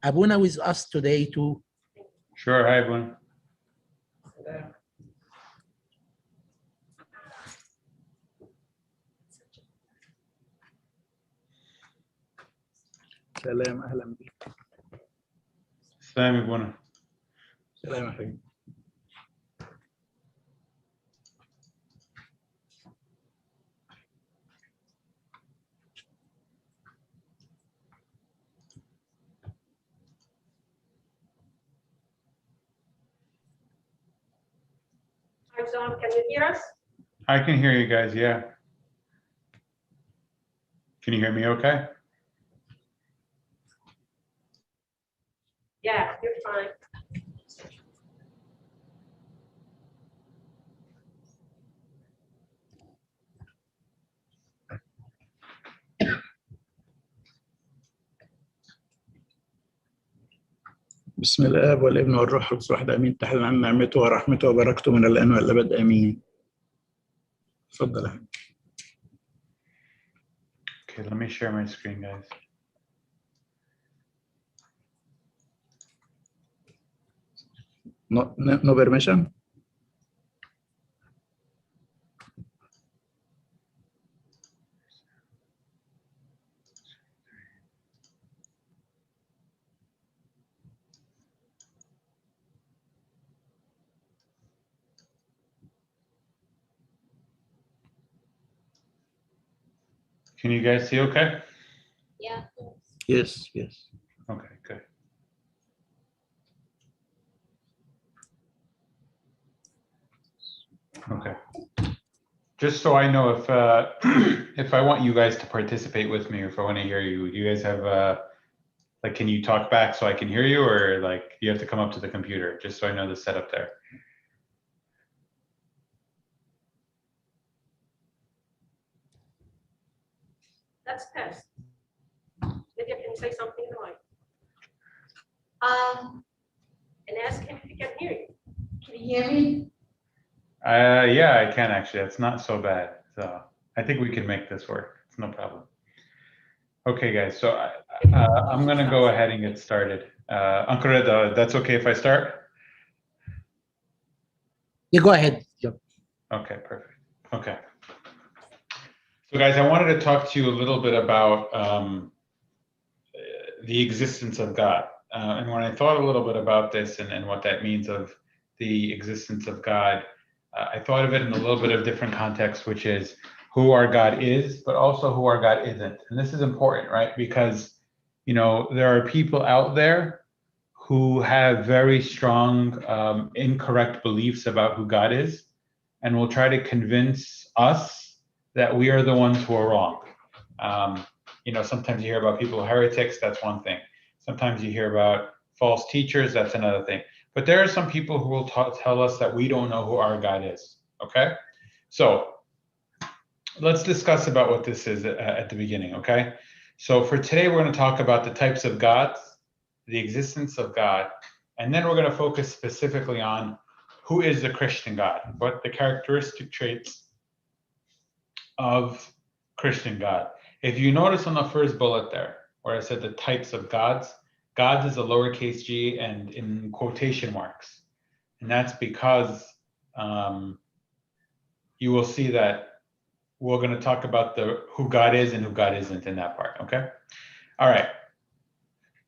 Abuna with us today too. Sure, hi everyone. سلام اهلا بك. Salam everyone. سلام يا حبيبي. Hi, John, can you hear us? I can hear you guys, yeah. Can you hear me okay? Yeah, you're fine. بسم الآب والابن والروح القدس واحد امين. تحل عن نعمته ورحمته وبركته من الان والابد امين. اتفضل يا حبيبي. Okay, let me share my screen, guys. No permission. Can you guys see okay? Yeah. Yes, yes. Okay, good. Okay. Just so I know if if I want you guys to participate with me, or if I want to hear you, you guys have like, can you talk back so I can hear you, or like you have to come up to the computer, just so I know the setup there. That's test. Maybe I can say something annoying. And ask him if he can hear you. Can you hear me? Yeah, I can actually. It's not so bad. So I think we can make this work. It's no problem. Okay, guys. So I'm going to go ahead and get started. Uncle Red, that's okay if I start? You go ahead. Yep. Okay, perfect. Okay. So guys, I wanted to talk to you a little bit about the existence of God. And when I thought a little bit about this and what that means of the existence of God, I thought of it in a little bit of different context, which is who our God is, but also who our God isn't. And this is important, right? Because, you know, there are people out there who have very strong, incorrect beliefs about who God is, and will try to convince us that we are the ones who are wrong. You know, sometimes you hear about people heretics, that's one thing. Sometimes you hear about false teachers, that's another thing. But there are some people who will tell us that we don't know who our God is, okay? So let's discuss about what this is at the beginning, okay? So for today, we're gonna talk about the types of gods, the existence of God, and then we're gonna focus specifically on who is the Christian God, what the characteristic traits of Christian God. If you notice on the first bullet there, where I said the types of gods, gods is a lowercase g and in quotation marks. And that's because you will see that we're going to talk about who God is and who God isn't in that part, okay? All right.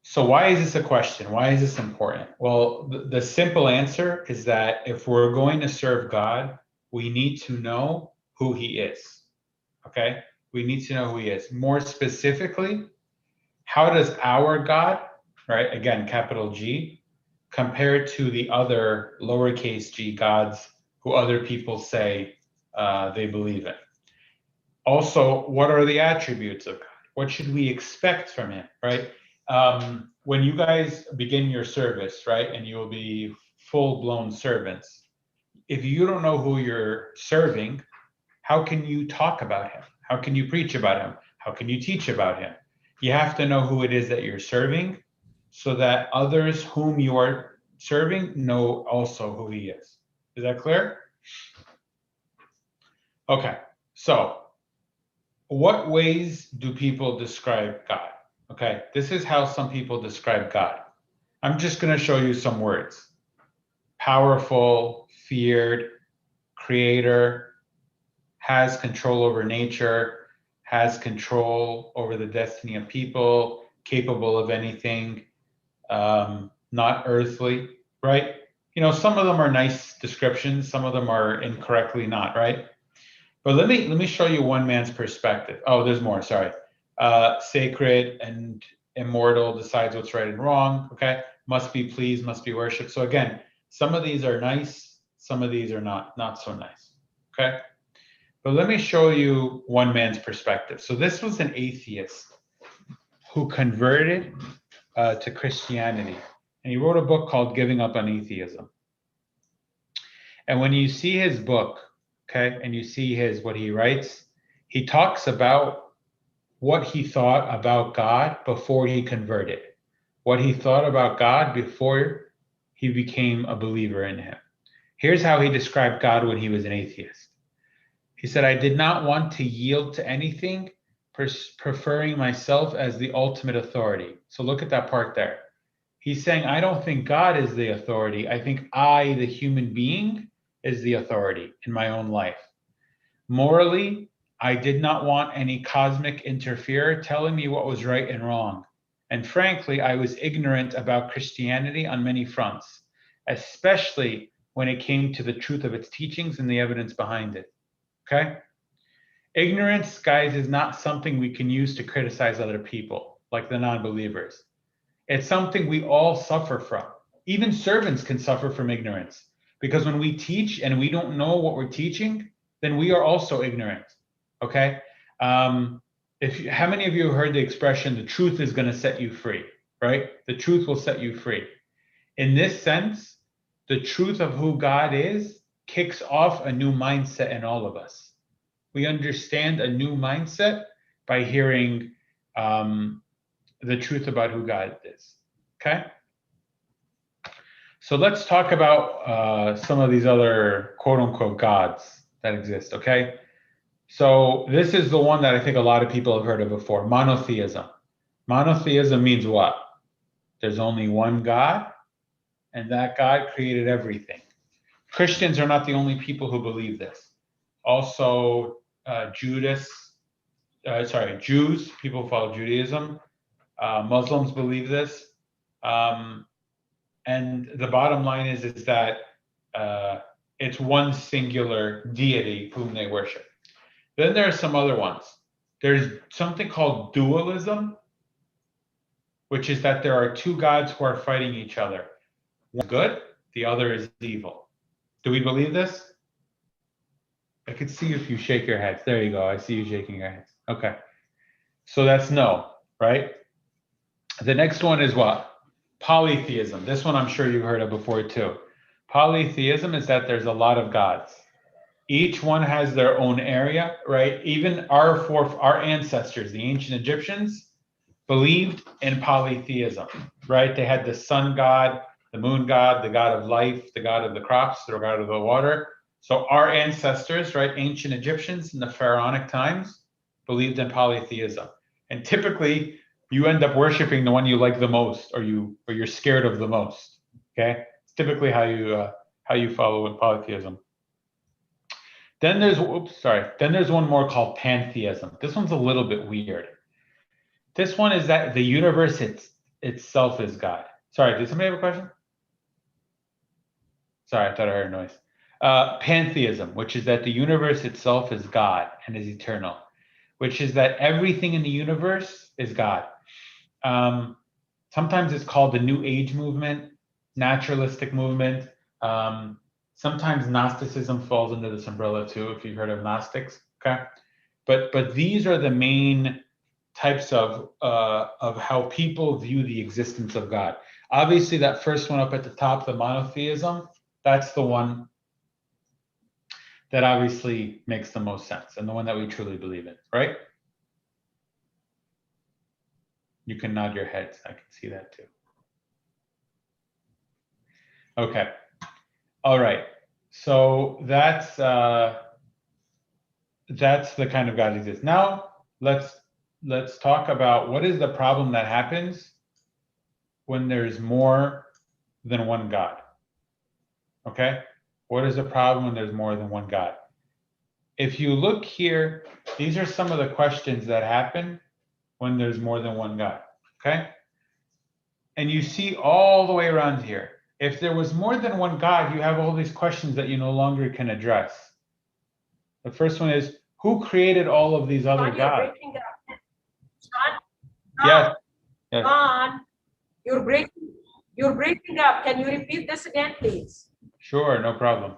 So why is this a question? Why is this important? Well, the simple answer is that if we're going to serve God, we need to know who he is. Okay, we need to know who he is. More specifically, how does our God, right, again, capital G, compare to the other lowercase g gods who other people say they believe in? Also, what are the attributes of God? What should we expect from him, right? When you guys begin your service, right, and you will be full-blown servants, if you don't know who you're serving, how can you talk about him? How can you preach about him? How can you teach about him? You have to know who it is that you're serving so that others whom you are serving know also who he is. Is that clear? Okay, so what ways do people describe God? Okay, this is how some people describe God. I'm just going to show you some words. Powerful, feared, creator, has control over nature, has control over the destiny of people, capable of anything, not earthly, right? You know, some of them are nice descriptions, some of them are incorrectly not, right? But let me show you one man's perspective. Oh, there's more, sorry. Sacred and immortal, decides what's right and wrong, okay? Must be pleased, must be worshipped. So again, some of these are nice, some of these are not so nice, okay? But let me show you one man's perspective. So this was an atheist who converted to Christianity. And he wrote a book called Giving Up on Atheism. And when you see his book, okay, and you see what he writes, he talks about what he thought about God before he converted, what he thought about God before he became a believer in him. Here's how he described God when he was an atheist. He said, I did not want to yield to anything, preferring myself as the ultimate authority. So look at that part there. He's saying, I don't think God is the authority. I think I, the human being, is the authority in my own life. Morally, I did not want any cosmic interferer telling me what was right and wrong. And frankly, I was ignorant about Christianity on many fronts, especially when it came to the truth of its teachings and the evidence behind it. Okay? Ignorance, guys, is not something we can use to criticize other people, like the non-believers. It's something we all suffer from. Even servants can suffer from ignorance, because when we teach and we don't know what we're teaching, then we are also ignorant. Okay? How many of you have heard the expression, the truth is going to set you free, right? The truth will set you free. In this sense, the truth of who God is kicks off a new mindset in all of us. We understand a new mindset by hearing the truth about who God is. Okay? So let's talk about some of these other quote unquote gods that exist. Okay? So this is the one that I think a lot of people have heard of before, monotheism. Monotheism means what? There's only one God, and that God created everything. Christians are not the only people who believe this. Also, Jews, people who follow Judaism, Muslims believe this. And the bottom line is that it's one singular deity whom they worship. Then there are some other ones. There's something called dualism, which is that there are two gods who are fighting each other. One is good, the other is evil. Do we believe this? I could see if you shake your heads. There you go. I see you shaking your heads. Okay. So that's no, right? The next one is what? Polytheism. This one I'm sure you've heard of before too. Polytheism is that there's a lot of gods. Each one has their own area, right? Even our ancestors, the ancient Egyptians, believed in polytheism, right? They had the sun god, the moon god, the god of life, the god of the crops, the god of the water. So our ancestors, right, ancient Egyptians in the pharaonic times, believed in polytheism. And typically, you end up worshiping the one you like the most, or you're scared of the most. Okay, it's typically how you follow in polytheism. Then there's one more called pantheism. This one's a little bit weird. This one is that the universe itself is God. Sorry, did somebody have a question? Sorry, I thought I heard a noise. Pantheism, which is that the universe itself is God and is eternal, which is that everything in the universe is God. Sometimes it's called the New Age movement, naturalistic movement. Sometimes Gnosticism falls under this umbrella too, if you've heard of Gnostics. Okay, but these are the main types of how people view the existence of God. Obviously, that first one up at the top, the monotheism, that's the one that obviously makes the most sense and the one that we truly believe in, right? You can nod your heads. I can see that too. Okay. All right. So that's the kind of God that exists. Now let's let's talk about what is the problem that happens when there's more than one God. Okay? What is the problem when there's more than one God? If you look here, these are some of the questions that happen when there's more than one God. Okay? And you see all the way around here. If there was more than one God, you have all these questions that you no longer can address. The first one is, who created all of these other John, you're gods? breaking up. John, Yes. Yes. John, you're breaking up. Can you repeat this again, please? Sure, no problem.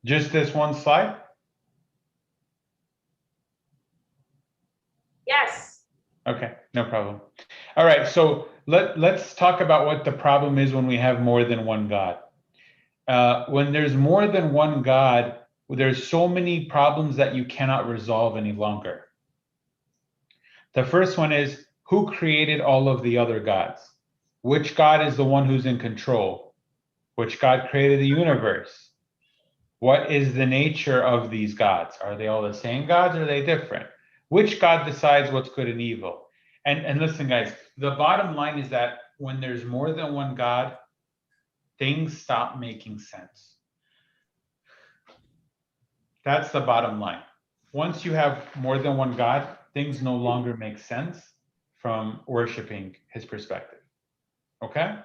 Just this one slide? Yes. Okay, no problem. All right, so let's talk about what the problem is when we have more than one God. When there's more than one God, there's so many problems that you cannot resolve any longer. The first one is, who created all of the other gods? Which God is the one who's in control? Which God created the universe? What is the nature of these gods? Are they all the same gods or are they different? Which God decides what's good and evil? And listen, guys, the bottom line is that when there's more than one God, things stop making sense. That's the bottom line. Once you have more than one God, things no longer make sense from worshiping his perspective. Okay?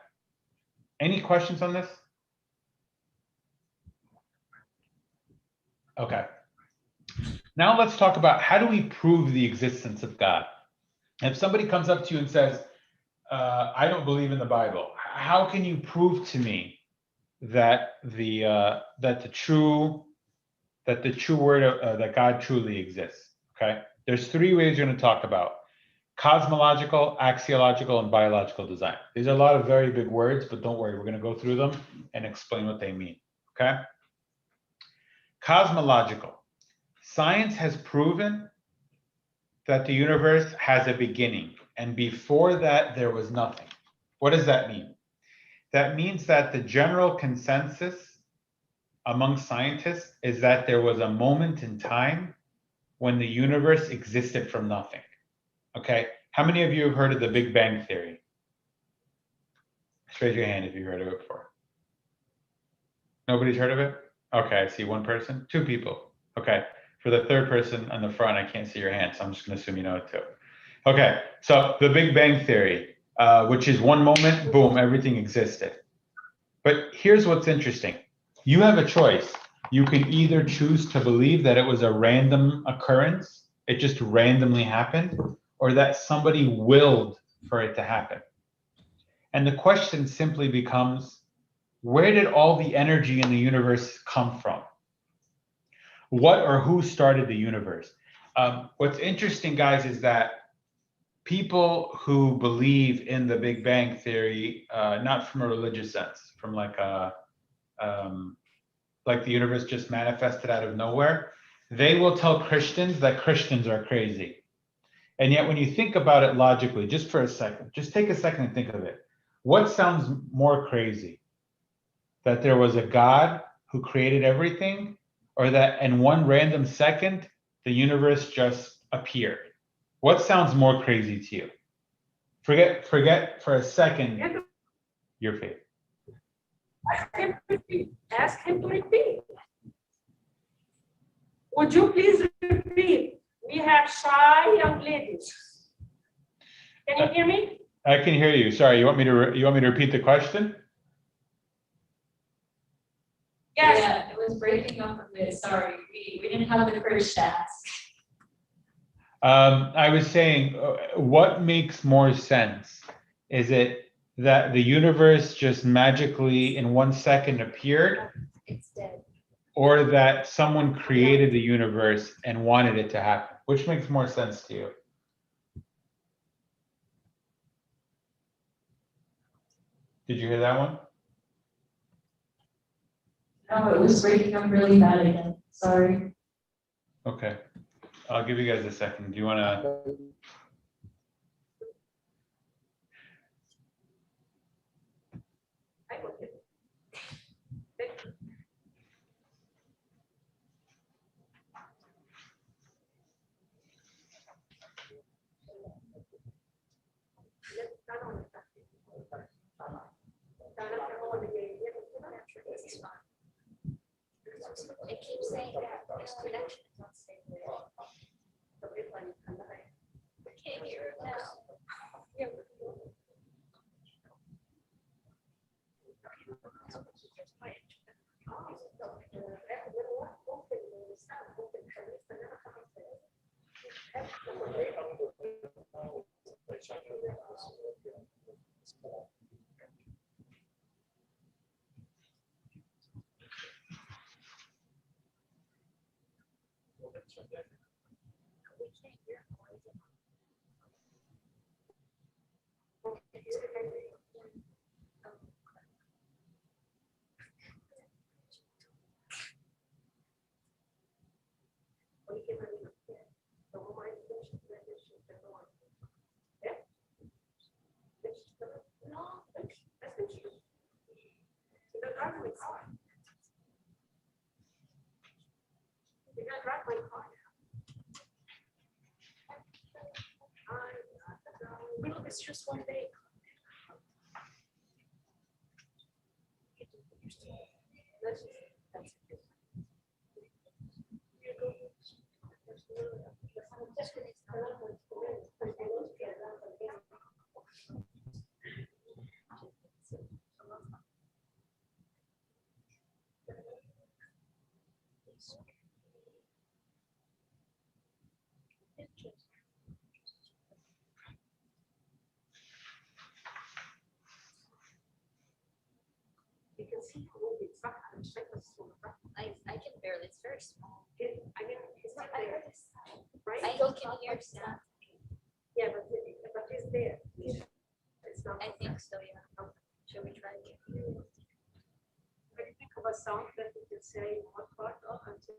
Any questions on this? Okay. Now let's talk about how do we prove the existence of God? If somebody comes up to you and says, I don't believe in the Bible, how can you prove to me that the true word that God truly exists? Okay, there's three ways you're going to talk about: cosmological, axiological, and biological design. These are a lot of very big words, but don't worry, we're going to go through them and explain what they mean. Okay, cosmological. Science has proven that the universe has a beginning, and before that, there was nothing. What does that mean? That means that the general consensus among scientists is that there was a moment in time when the universe existed from nothing. Okay, how many of you have heard of the Big Bang Theory? Just raise your hand if you've heard of it before. Nobody's heard of it? Okay, I see one person, two people. Okay, for the third person on the front, I can't see your hand, so I'm just going to assume you know it too. Okay, so the Big Bang Theory, which is one moment, boom, everything existed. But here's what's interesting. You have a choice. You can either choose to believe that it was a random occurrence, it just randomly happened, or that somebody willed for it to happen. And the question simply becomes, where did all the energy in the universe come from? What or who started the universe? What's interesting, guys, is that people who believe in the Big Bang Theory, not from a religious sense, from like the universe just manifested out of nowhere, they will tell Christians that Christians are crazy. And yet when you think about it logically, just for a second, just take a second and think of it. What sounds more crazy? That there was a God who created everything, or that in one random second, the universe just appeared? What sounds more crazy to you? Forget for a second your faith. Ask him to repeat. Would you please repeat? We have shy young ladies. Can you hear me? I can hear you. Sorry, you want me to repeat the question? Yes. Yeah, it was breaking up a bit. Sorry, we didn't have the courage to ask. I was saying, what makes more sense? Is it that the universe just magically in 1 second appeared? It's dead. Or that someone created the universe and wanted it to happen? Which makes more sense to you? Did you hear that one? No, it was breaking up really bad again. Sorry. Okay. I'll give you guys a second. Do you want to? This connection is not stable. We can't hear it now. It's just one day. You can see how it's back. I can barely. It's very small. I mean, it's not there, right? I still can hear sound. Yeah, but it's there. It's not. I think so. Yeah. Shall we try it? When you think of a sound that you can say what part of until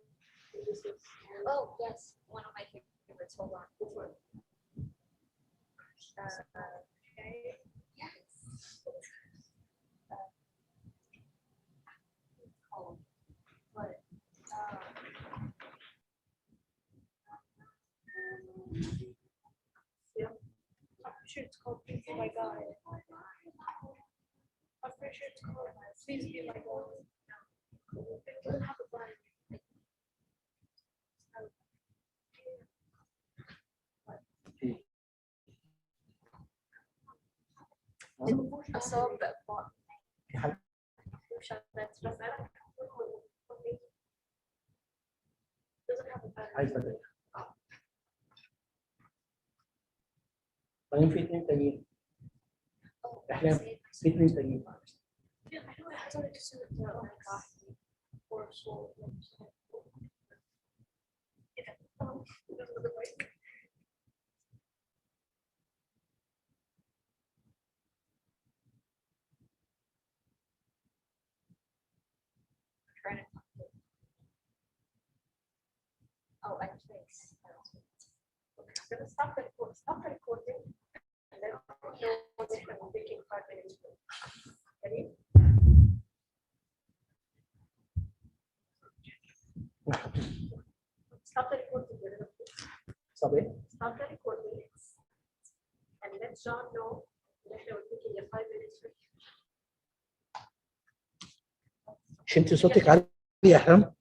this is. Oh yes, one of my favorites. Hold on. Which one? Okay. Yes. But yeah, I'm sure it's called Please Be My God. I'm pretty sure it's called Please Be My God. It doesn't have a button. I saw that one. Paling fitness tadi. Ahlan fitness tadi. Yeah, I know it has something to do with the or soul. Oh, I think. Okay, I'm gonna stop the recording, and then I'm taking 5 minutes. Ready? Stop the recording. Sabi? Stop the recording, and let John know that they were taking a 5 minutes break. عشان صوتك عالي يا احلام.